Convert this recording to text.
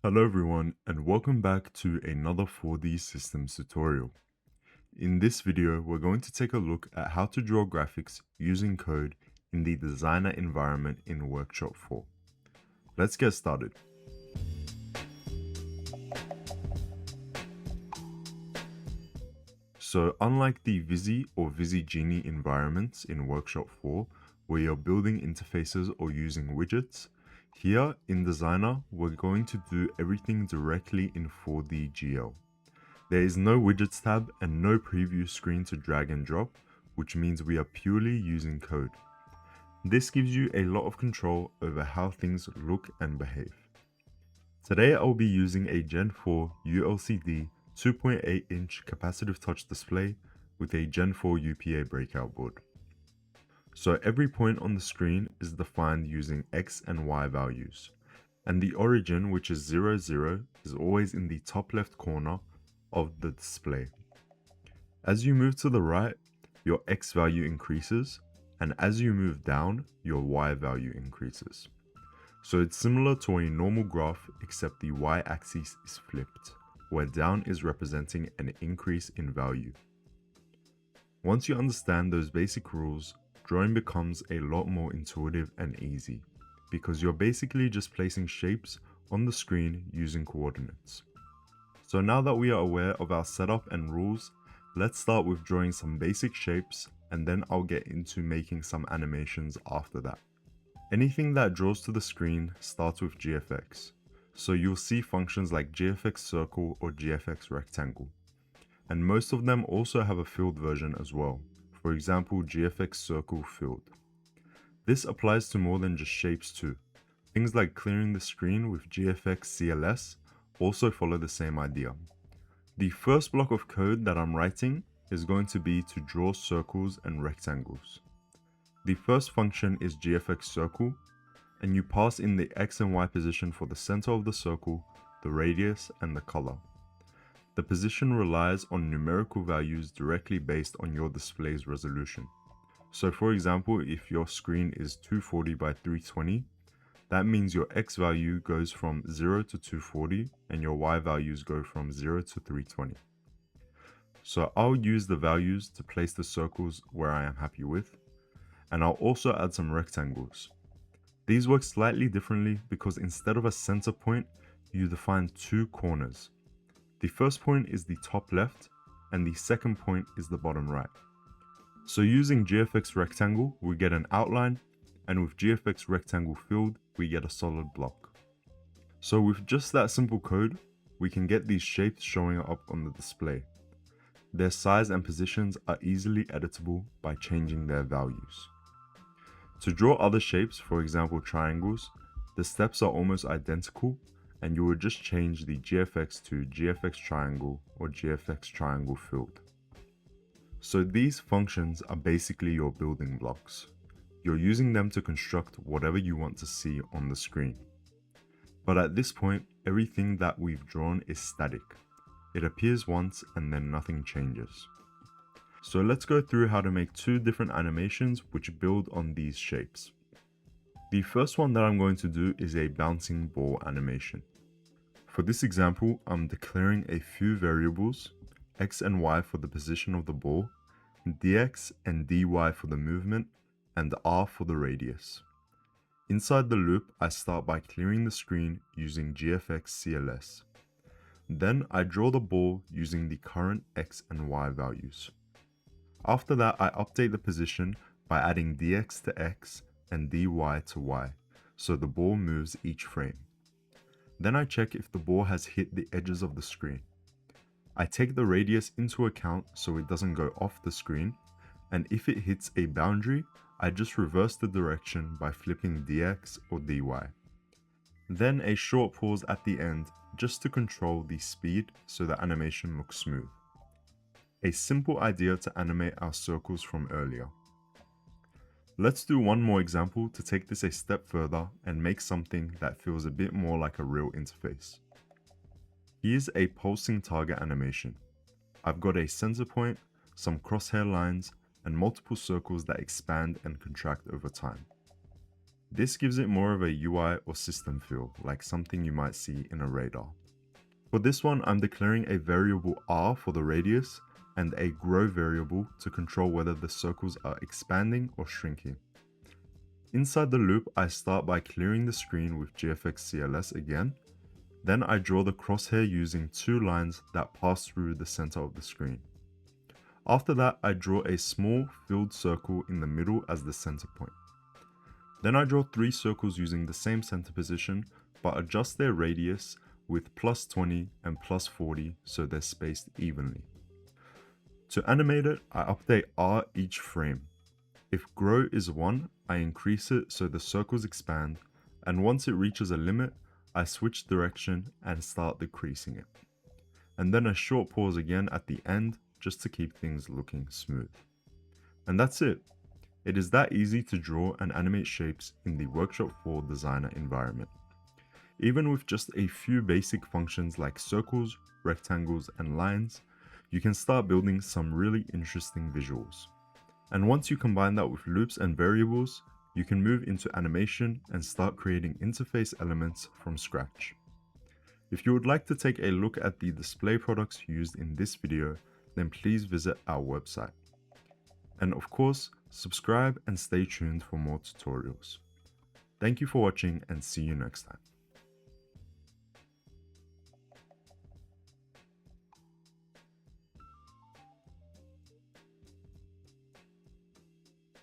Hello everyone and welcome back to another 4D systems tutorial. In this video, we're going to take a look at how to draw graphics using code in the designer environment in Workshop 4. Let's get started. So unlike the Visi or VisiGenie environments in Workshop 4, where you're building interfaces or using widgets, here in Designer, we're going to do everything directly in 4D GL. There is no widgets tab and no preview screen to drag and drop, which means we are purely using code. This gives you a lot of control over how things look and behave. Today I'll be using a Gen 4 ulcd 2.8-inch capacitive touch display with a Gen 4 UPA breakout board. So every point on the screen is defined using X and Y values, and the origin, which is 0, 0, is always in the top left corner of the display. As you move to the right, your X value increases, and as you move down, your Y value increases. So it's similar to a normal graph, except the Y-axis is flipped, where down is representing an increase in value. Once you understand those basic rules, drawing becomes a lot more intuitive and easy, because you're basically just placing shapes on the screen using coordinates. So now that we are aware of our setup and rules, let's start with drawing some basic shapes, and then I'll get into making some animations after that. Anything that draws to the screen starts with GFX, so you'll see functions like GFX circle or GFX rectangle, and most of them also have a filled version as well, for example GFX circle filled. This applies to more than just shapes too. Things like clearing the screen with GFX CLS also follow the same idea. The first block of code that I'm writing is going to be to draw circles and rectangles. The first function is GFX circle, and you pass in the X and Y position for the center of the circle, the radius, and the color. The position relies on numerical values directly based on your display's resolution. So for example, if your screen is 240 by 320, that means your X value goes from 0 to 240 and your Y values go from 0 to 320. So I'll use the values to place the circles where I am happy with, and I'll also add some rectangles. These work slightly differently because instead of a center point, you define two corners. The first point is the top left and the second point is the bottom right. So using GFX rectangle, we get an outline, and with GFX rectangle filled, we get a solid block. So with just that simple code, we can get these shapes showing up on the display. Their size and positions are easily editable by changing their values. To draw other shapes, for example triangles, the steps are almost identical, and you will just change the GFX to GFX triangle or GFX triangle filled. So these functions are basically your building blocks. You're using them to construct whatever you want to see on the screen. But at this point, everything that we've drawn is static. It appears once and then nothing changes. So let's go through how to make two different animations which build on these shapes. The first one that I'm going to do is a bouncing ball animation. For this example, I'm declaring a few variables, X and Y for the position of the ball, dx and dy for the movement, and r for the radius. Inside the loop, I start by clearing the screen using GFX CLS. Then I draw the ball using the current X and Y values. After that, I update the position by adding dx to X and dy to Y, so the ball moves each frame. Then I check if the ball has hit the edges of the screen. I take the radius into account so it doesn't go off the screen, and if it hits a boundary, I just reverse the direction by flipping dx or dy. Then a short pause at the end just to control the speed so the animation looks smooth. A simple idea to animate our circles from earlier. Let's do one more example to take this a step further and make something that feels a bit more like a real interface. Here's a pulsing target animation. I've got a center point, some crosshair lines, and multiple circles that expand and contract over time. This gives it more of a UI or system feel, like something you might see in a radar. For this one, I'm declaring a variable r for the radius and a grow variable to control whether the circles are expanding or shrinking. Inside the loop, I start by clearing the screen with GFX CLS again. Then I draw the crosshair using two lines that pass through the center of the screen. After that, I draw a small filled circle in the middle as the center point. Then I draw three circles using the same center position, but adjust their radius with +20 and +40 so they're spaced evenly. To animate it, I update R each frame. If grow is 1, I increase it so the circles expand, and once it reaches a limit, I switch direction and start decreasing it. And then a short pause again at the end just to keep things looking smooth. And that's it. It is that easy to draw and animate shapes in the Workshop 4 designer environment. Even with just a few basic functions like circles, rectangles, and lines, you can start building some really interesting visuals. And once you combine that with loops and variables, you can move into animation and start creating interface elements from scratch. If you would like to take a look at the display products used in this video, then please visit our website. And of course, subscribe and stay tuned for more tutorials. Thank you for watching and see you next time.